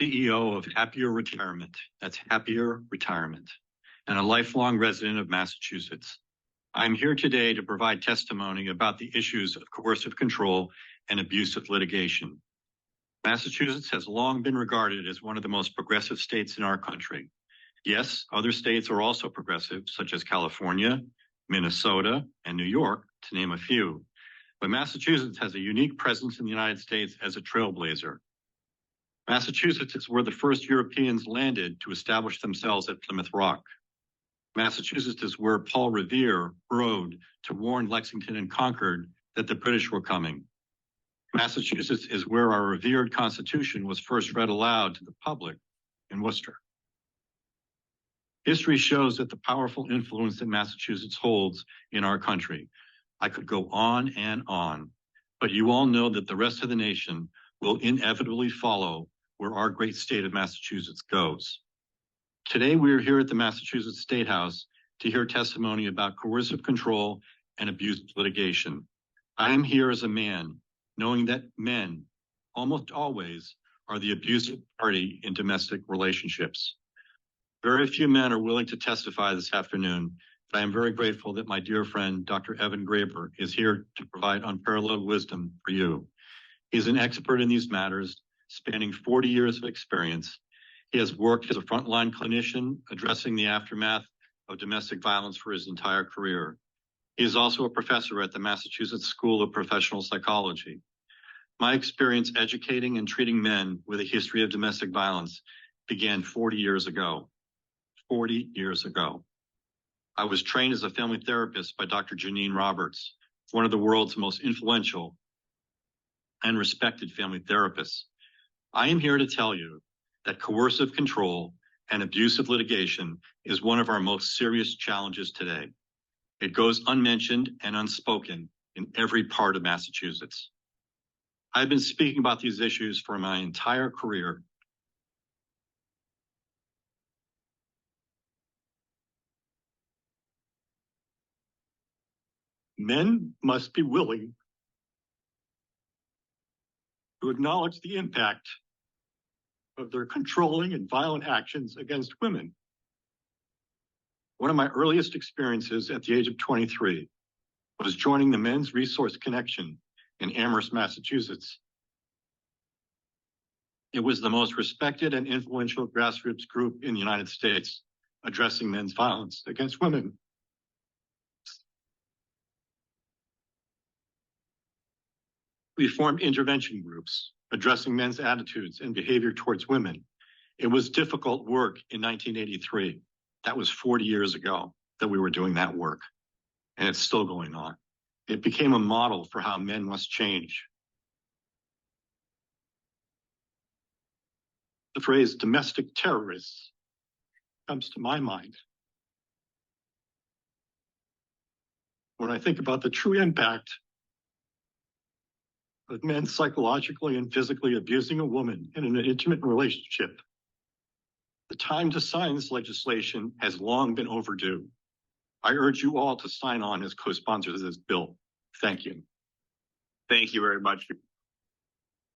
CEO of Happier Retirement, that's Happier Retirement, and a lifelong resident of Massachusetts. I'm here today to provide testimony about the issues of coercive control and abusive litigation. Massachusetts has long been regarded as one of the most progressive states in our country. Yes, other states are also progressive, such as California, Minnesota, and New York, to name a few. But Massachusetts has a unique presence in the United States as a trailblazer. Massachusetts is where the first Europeans landed to establish themselves at Plymouth Rock. Massachusetts is where Paul Revere rode to warn Lexington and Concord that the British were coming. Massachusetts is where our revered Constitution was first read aloud to the public in Worcester. History shows that the powerful influence that Massachusetts holds in our country. I could go on, but you all know that the rest of the nation will inevitably follow where our great state of Massachusetts goes. Today, we are here at the Massachusetts State House to hear testimony about coercive control and abusive litigation. I am here as a man, knowing that men, almost always, are the abusive party in domestic relationships. Very few men are willing to testify this afternoon, but I am very grateful that my dear friend, Dr. Evan Graber, is here to provide unparalleled wisdom for you. He is an expert in these matters, spanning 40 years of experience. He has worked as a frontline clinician, addressing the aftermath of domestic violence for his entire career. He is also a professor at the Massachusetts School of Professional Psychology. My experience educating and treating men with a history of domestic violence began 40 years ago. 40 years ago. I was trained as a family therapist by Dr. Janine Roberts, one of the world's most influential and respected family therapists. I am here to tell you that coercive control and abusive litigation is one of our most serious challenges today. It goes unmentioned and unspoken in every part of Massachusetts. I've been speaking about these issues for my entire career. Men must be willing to acknowledge the impact of their controlling and violent actions against women. One of my earliest experiences at the age of 23 was joining the Men's Resource Connection in Amherst, Massachusetts. It was the most respected and influential grassroots group in the United States addressing men's violence against women. We formed intervention groups addressing men's attitudes and behavior towards women. It was difficult work in 1983. That was 40 years ago that we were doing that work, and it's still going on. It became a model for how men must change. The phrase domestic terrorists comes to my mind when I think about the true impact of men psychologically and physically abusing a woman in an intimate relationship. The time to sign this legislation has long been overdue. I urge you all to sign on as co-sponsors of this bill. Thank you. Thank you very much.